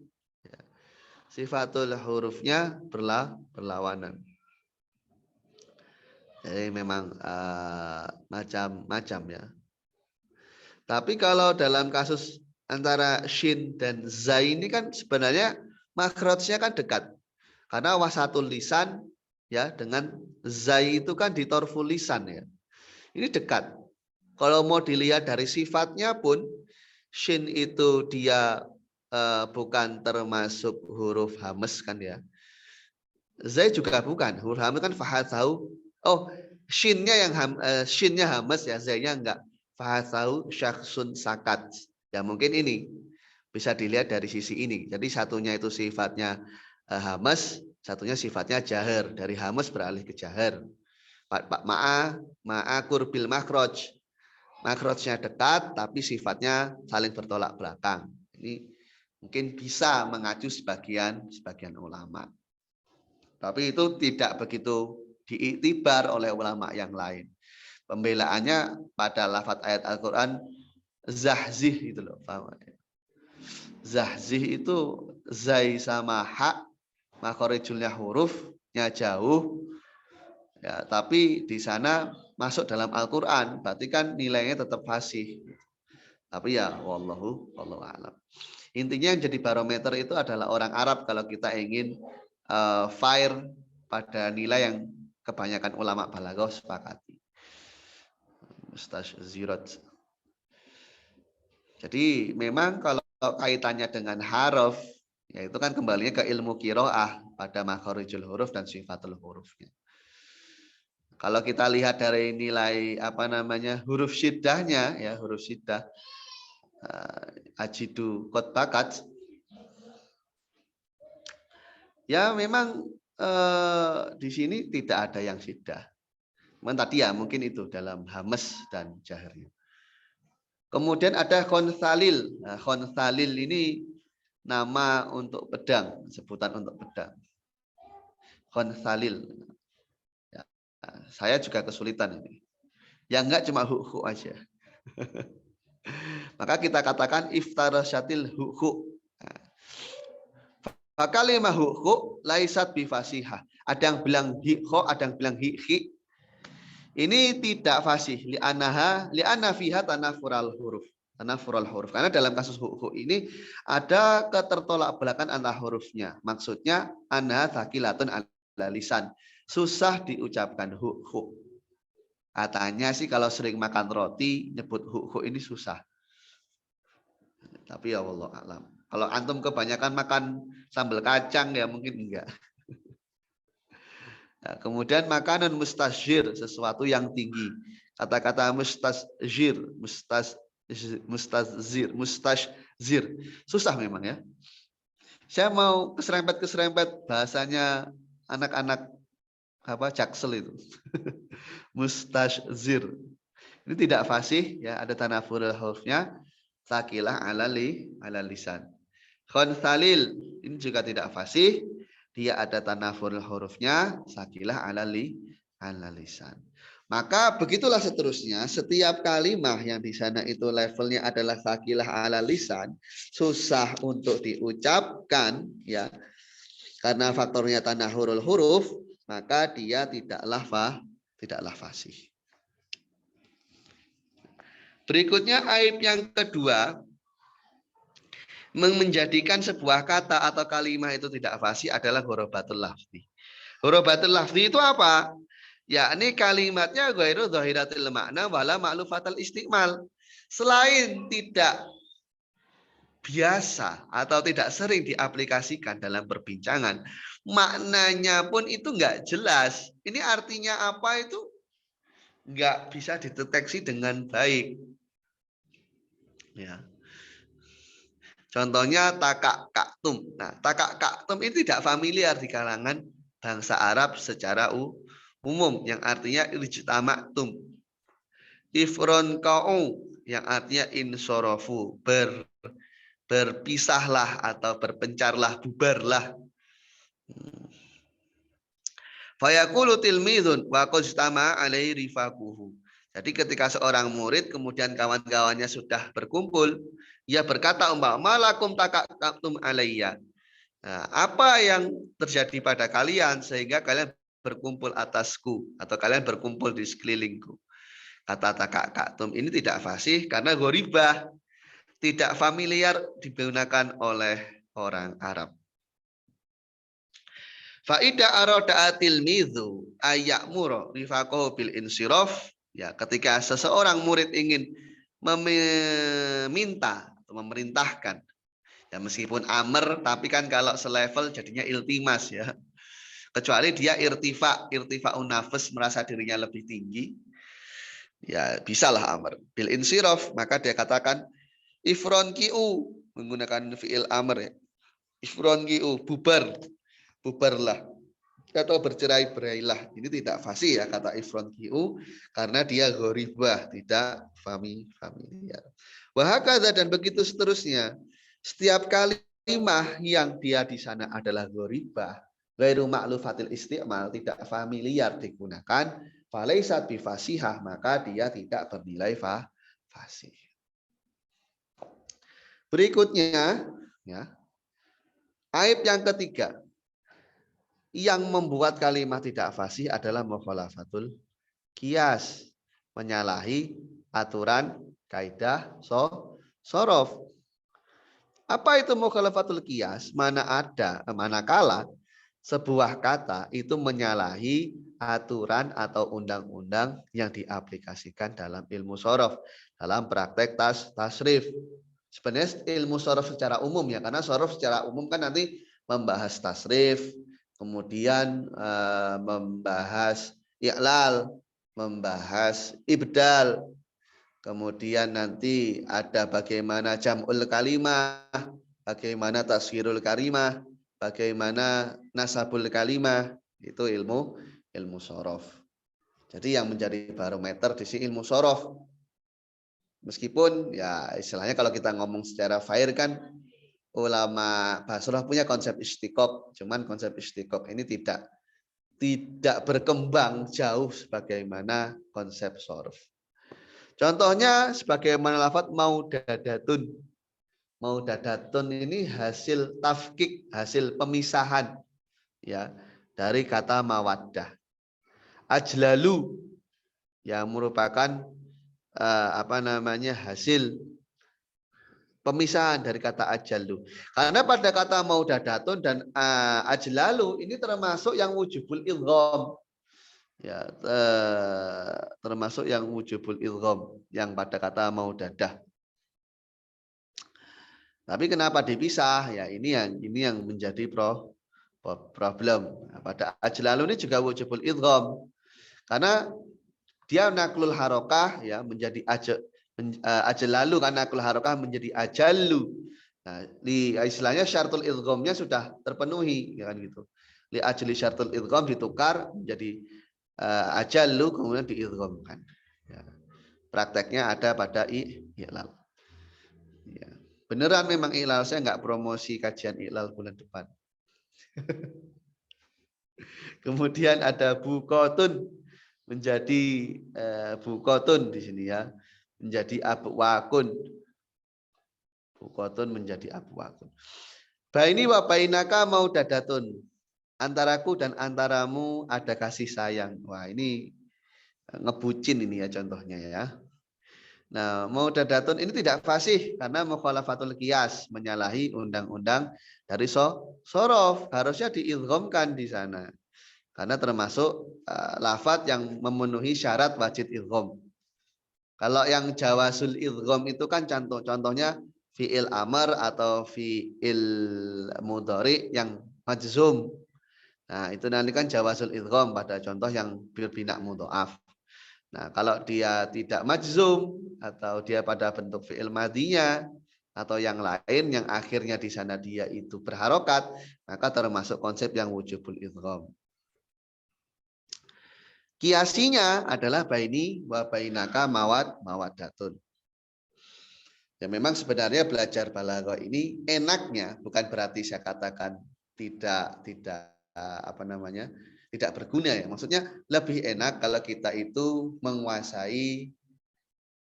Speaker 1: Sifatul hurufnya berlawanan. Jadi memang macam-macam ya. Tapi kalau dalam kasus antara shin dan zai ini kan sebenarnya Makhrajnya kan dekat. Karena wasatul lisan ya dengan zai itu kan di torful lisan ya. Ini dekat. Kalau mau dilihat dari sifatnya pun shin itu dia bukan termasuk huruf hamas kan ya. Zai juga bukan. Huruf hamas kan fahasahu. Oh, shinnya yang shinnya hamas ya, zainya enggak. Fahasahu syakhsun sakat. Ya mungkin ini bisa dilihat dari sisi ini. Jadi satunya itu sifatnya hamas, satunya sifatnya jahar. Dari hamas beralih ke jahar. Ma'a kurbil makhraj. Makhrajnya dekat tapi sifatnya saling bertolak belakang. Ini mungkin bisa mengacu sebagian ulama. Tapi itu tidak begitu diiktibar oleh ulama yang lain. Pembelaannya pada lafaz ayat Al-Qur'an zahzih itu loh. Zahzih itu zai sama hak, makhorijulnya hurufnya jauh. Ya, tapi di sana masuk dalam Al-Qur'an, berarti kan nilainya tetap fasih. Tapi ya wallahu a'lam. Intinya yang jadi barometer itu adalah orang Arab kalau kita ingin fire pada nilai yang kebanyakan ulama balaghah sepakati. Mustashzirat. Jadi memang kalau kaitannya dengan haraf, ya itu kan kembalinya ke ilmu qiraah pada makharijul huruf dan sifatul hurufnya. Kalau kita lihat dari nilai apa namanya huruf syiddahnya, ya huruf syiddah ajidu qad bakat, ya memang di sini tidak ada yang syiddah. Tadi ya mungkin itu dalam hamas dan jaharnya. Kemudian ada khonsalil. Nah, khonsalil ini nama untuk pedang, sebutan untuk pedang. Khonsalil. Ya, saya juga kesulitan ini. Yang enggak cuma hu aja. Maka kita katakan iftarasyatil hu. Kalimah hu laisat bifasihah. Ada yang bilang hi, ada yang bilang hi. Ini tidak fasih li'anna fiha tanafural huruf. Tanafural huruf. Karena dalam kasus hu ini ada ketertolak-belakan antara hurufnya. Maksudnya anha thaqilatun ala lisan. Susah diucapkan hu. Katanya sih kalau sering makan roti nyebut hu ini susah. Tapi ya wallahu a'lam. Kalau antum kebanyakan makan sambal kacang ya mungkin enggak. Nah, kemudian makanan mustazhir, sesuatu yang tinggi. Kata-kata mustazhir, mustazhir. Susah memang ya. Saya mau keserempet bahasanya anak-anak Jaksel itu. Mustazhir. Ini tidak fasih ya, ada tanafurul hurufnya. Sakilah ala lisan. Khonsalil ini juga tidak fasih. Dia ada tanafurul hurufnya, sakilah ala lisan. Maka begitulah seterusnya, setiap kalimah yang di sana itu levelnya adalah sakilah ala lisan, susah untuk diucapkan ya. Karena faktornya tanafurul huruf, maka dia tidaklah fasih. Berikutnya aib yang kedua, menjadikan sebuah kata atau kalimat itu tidak fasih adalah ghorobatul lafzi. Ghorobatul lafzi itu apa? Yakni kalimatnya ghairu dhahiratil makna wala ma'lufatal istiqmal. Selain tidak biasa atau tidak sering diaplikasikan dalam perbincangan, maknanya pun itu enggak jelas. Ini artinya apa itu enggak bisa dideteksi dengan baik. Ya. Contohnya takak kaktum. Nah, takak kaktum ini tidak familiar di kalangan bangsa Arab secara umum, yang artinya ijtamaktum. Ifron kau, yang artinya insorofu, berpisahlah atau berpencarlah, bubarlah. Fayaqulu tilmidun wa qajtama alaihi rifaquhu. Jadi ketika seorang murid kemudian kawan-kawannya sudah berkumpul, ia berkata umpama lakum takaktum alayya. Nah, apa yang terjadi pada kalian sehingga kalian berkumpul atasku atau kalian berkumpul di sekelilingku. Kata takaktum ini tidak fasih karena ghoribah, tidak familiar digunakan oleh orang Arab. Faida arada'atil midhu ayya'muru rifaqahu bil insiraf. Ya, ketika seseorang murid ingin meminta atau memerintahkan, ya meskipun amr, tapi kan kalau selevel jadinya iltimas ya. Kecuali dia irtifa'un nafs, merasa dirinya lebih tinggi, ya bisalah amr. Bil insiraf, maka dia katakan ifron ki'u, menggunakan fi'il amr ya. Ifron ki'u, bubarlah. Atau bercerai-berailah. Ini tidak fasih ya kata ifron ki'u, karena dia ghoribah, tidak familiar. Wahakadha, dan begitu seterusnya. Setiap kalimah yang dia di sana adalah ghoribah, ghairu ma'lufatil isti'mal, tidak familiar digunakan, falaisat bifasihah, maka dia tidak bernilai fasih. Berikutnya, ya, aib yang ketiga yang membuat kalimat tidak fasih adalah mukhalafatul qiyas, menyalahi aturan kaidah sorof. Apa itu mukhalafatul qiyas? Manakala sebuah kata itu menyalahi aturan atau undang-undang yang diaplikasikan dalam ilmu sorof, dalam praktek tasrif. Sebenarnya ilmu sorof secara umum ya, karena sorof secara umum kan nanti membahas tasrif, kemudian membahas i'lal, membahas ibdal, kemudian nanti ada bagaimana jam'ul kalimah, bagaimana tasghirul kalimah, bagaimana nasabul kalimah, itu ilmu sorof. Jadi yang menjadi barometer di sini ilmu sorof. Meskipun ya istilahnya kalau kita ngomong secara fair kan ulama Basrah punya konsep istiqoq, cuman konsep istiqoq ini tidak berkembang jauh sebagaimana konsep sorof. Contohnya sebagaimana lafaz maudadatun. Maudadatun ini hasil tafkik, hasil pemisahan ya dari kata mawaddah. Ajlalu yang merupakan hasil pemisahan dari kata ajalu. Karena pada kata maudadatun dan ajlalu ini termasuk yang wujubul idgham. Ya, termasuk yang wujubul idgham yang pada kata maudadah. Tapi kenapa dipisah? Ya ini yang menjadi problem. Pada ajlalu ini juga wujubul idgham. Karena dia naklul harokah ya menjadi ajlalu, karena naklul harokah menjadi ajalu. Nah, di istilahnya syartul idghamnya sudah terpenuhi ya kan gitu. Li ajli syartul idgham ditukar menjadi ajalu kemudian diidghamkan. Ya. Prakteknya ada pada i'lal. Ya. Beneran memang i'lal, saya nggak promosi kajian i'lal bulan depan. Kemudian ada bukotun menjadi bukotun di sini ya, menjadi abwakun. Bukotun menjadi abwakun. Baini wa bainaka maudadatun. Antaraku dan antaramu ada kasih sayang. Wah, ini ngebucin ini ya contohnya ya. Nah, maudadatun ini tidak fasih karena mukhalafatul qiyas, menyalahi undang-undang dari sorof. Harusnya diidghamkan di sana. Karena termasuk lafaz yang memenuhi syarat wajib idgham. Kalau yang jawazul idgham itu kan contohnya fi'il amr atau fi'il mudhari yang majzum. Nah, itu nanti kan jawazul idgham pada contoh yang berbina mudhaf. Nah, kalau dia tidak majzum atau dia pada bentuk fi'il madhinya atau yang lain yang akhirnya di sana dia itu berharokat, maka termasuk konsep yang wujubul idgham. Kiasinya adalah baini wa bainaka mawaddatun. Ya memang sebenarnya belajar balaghah ini enaknya bukan berarti saya katakan tidak tidak berguna ya. Maksudnya lebih enak kalau kita itu menguasai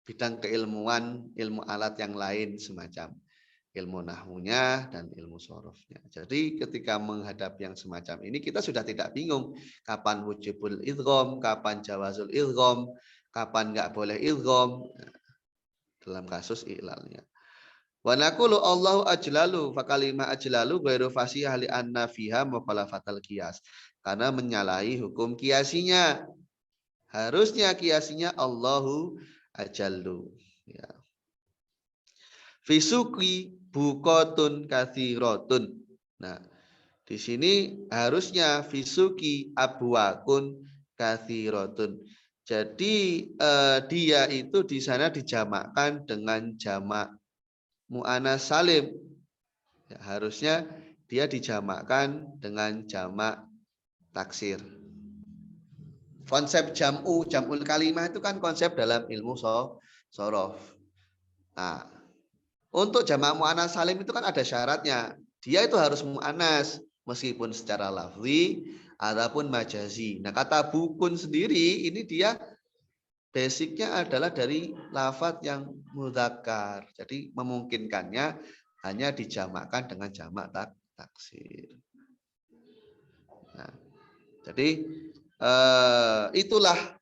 Speaker 1: bidang keilmuan, ilmu alat yang lain semacam ilmu nahwunya dan ilmu sorofnya. Jadi ketika menghadapi yang semacam ini kita sudah tidak bingung kapan wujubul idgham, kapan jawazul idgham, kapan nggak boleh idgham dalam kasus i'lalnya. Wa naqulu Allahu ajlalu fa kalimah ajlalu ghairu fasihah li anna fiha mukhalafatal qiyas. Karena menyalahi hukum kiasinya. Harusnya kiasinya Allahu ajallu. Ya. Fisuki bukotun kathiratun. Nah, di sini harusnya fisuki abwakun kathiratun. Jadi dia itu di sana dijamakkan dengan jamak mu'anats salim. Ya, harusnya dia dijamakkan dengan jamak taksir. Konsep jam'ul kalimah itu kan konsep dalam ilmu shorof. Nah, untuk jamak mu'anats salim itu kan ada syaratnya. Dia itu harus mu'anats meskipun secara lafzi ataupun majazi. Nah, kata bukun sendiri ini dia basicnya adalah dari lafadz yang mudzakkar. Jadi memungkinkannya hanya dijamakkan dengan jamak taksir. Nah, jadi itulah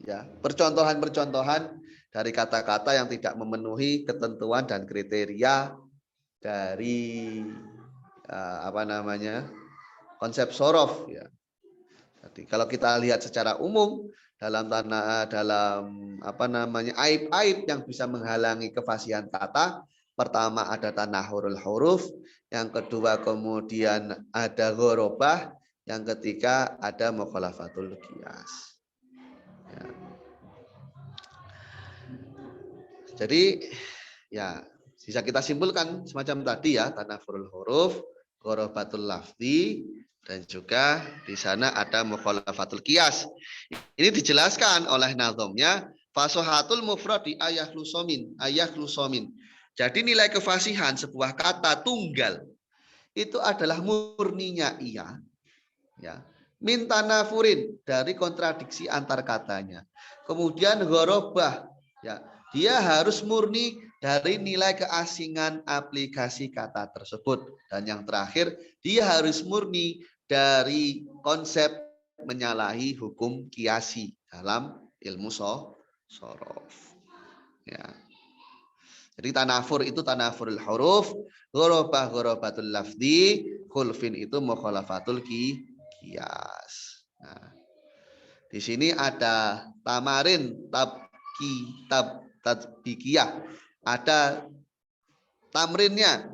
Speaker 1: ya percontohan-percontohan dari kata-kata yang tidak memenuhi ketentuan dan kriteria dari konsep shorof ya. Jadi kalau kita lihat secara umum dalam aib-aib yang bisa menghalangi kefasihan kata, pertama ada tanahurul huruf, yang kedua kemudian ada ghorobah, yang ketiga ada mukhalafatul qiyas. Ya. Jadi ya bisa kita simpulkan semacam tadi ya, tanafurul huruf, ghorobatul lafzi, dan juga di sana ada mukhalafatul qiyas. Ini dijelaskan oleh nazomnya fasohatul mufradi ayah lusomin. Jadi nilai kefasihan sebuah kata tunggal itu adalah murninya ia ya. Minta nafurin dari kontradiksi antar katanya. Kemudian ghorobah ya, dia harus murni dari nilai keasingan aplikasi kata tersebut. Dan yang terakhir, dia harus murni dari konsep menyalahi hukum kiasi dalam ilmu shorof. Ya. Jadi tanafur itu tanafurul huruf, ghorobah ghorobatul lafzi, khulfin itu mukhalafatul qiyas. Nah, di sini ada tamarin tatbikiyah, ada tamrinnya,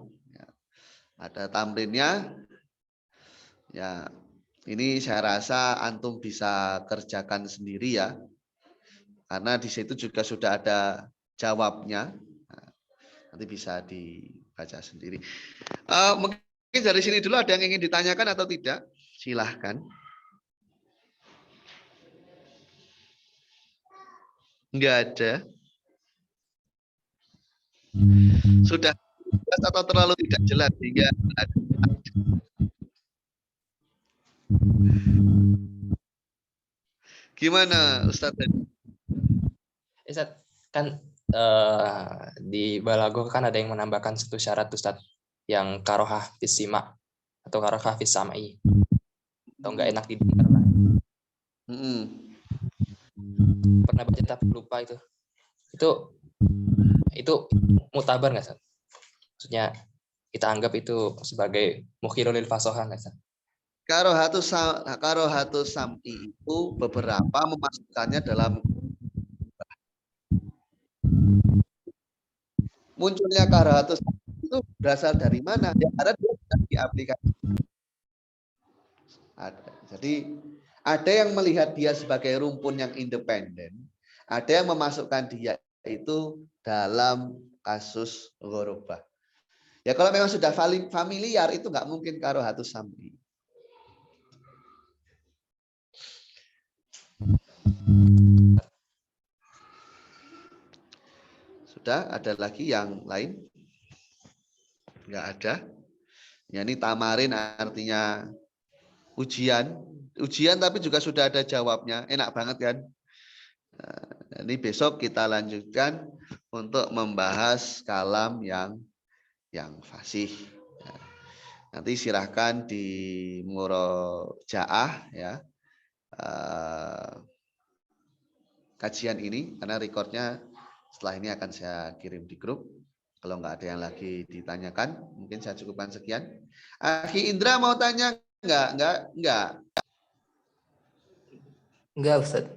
Speaker 1: ada tamrinnya. Ya, ini saya rasa antum bisa kerjakan sendiri ya, karena di situ juga sudah ada jawabnya. Nah, nanti bisa dibaca sendiri. Mungkin dari sini dulu ada yang ingin ditanyakan atau tidak? Silahkan. Enggak ada. Sudah jelas atau terlalu tidak jelas sehingga ada. Gimana Ustaz?
Speaker 2: Ustaz, kan di Balago kan ada yang menambahkan satu syarat Ustaz, yang karohah fis sima atau karohah fis sam'i, atau enggak enak didengar lah. Pernah baca tapi lupa itu. Itu mutabar nggak Ustaz? Maksudnya kita anggap itu sebagai mukhirul lil fasohah nggak Ustaz?
Speaker 1: Karohatu sam'i itu beberapa memasukkannya dalam munculnya karohatu sam'i itu berasal dari mana? Ya, karena dia sudah diaplikasikan. Jadi ada yang melihat dia sebagai rumpun yang independen, ada yang memasukkan dia itu dalam kasus ghorobah. Ya kalau memang sudah familiar itu nggak mungkin karohatu sam'i. Sudah ada lagi yang lain? Nggak ada. Ya ini tamarin artinya ujian tapi juga sudah ada jawabnya. Enak banget kan? Nah, ini besok kita lanjutkan untuk membahas kalam yang fasih. Nanti silahkan di murojaah ya kajian ini, karena recordnya setelah ini akan saya kirim di grup. Kalau nggak ada yang lagi ditanyakan, mungkin saya cukupkan sekian. Akhi Indra mau tanya nggak? Nggak.
Speaker 3: Enggak, Ustaz.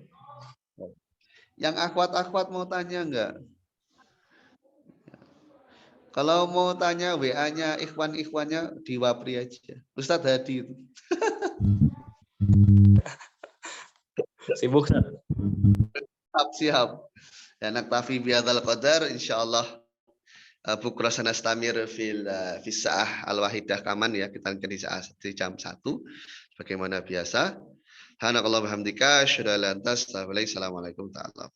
Speaker 1: Yang akhwat-akhwat mau tanya nggak? Kalau mau tanya WA-nya ikhwan-ikhwannya di Wapri aja. Ustadz Hadi itu.
Speaker 2: Sibuk.
Speaker 1: Siap. Ya, naktafi bihadzal qadar insyaallah bukra sanastamir fil sa'ah al-wahidah kaman ya, kita akan di jam 1 bagaimana biasa. Subhanakallahumma hamdika asyhadu an la ilaha illa anta astaghfiruka wa atubu ilaik. Assalamualaikum warahmatullahi wabarakatuh.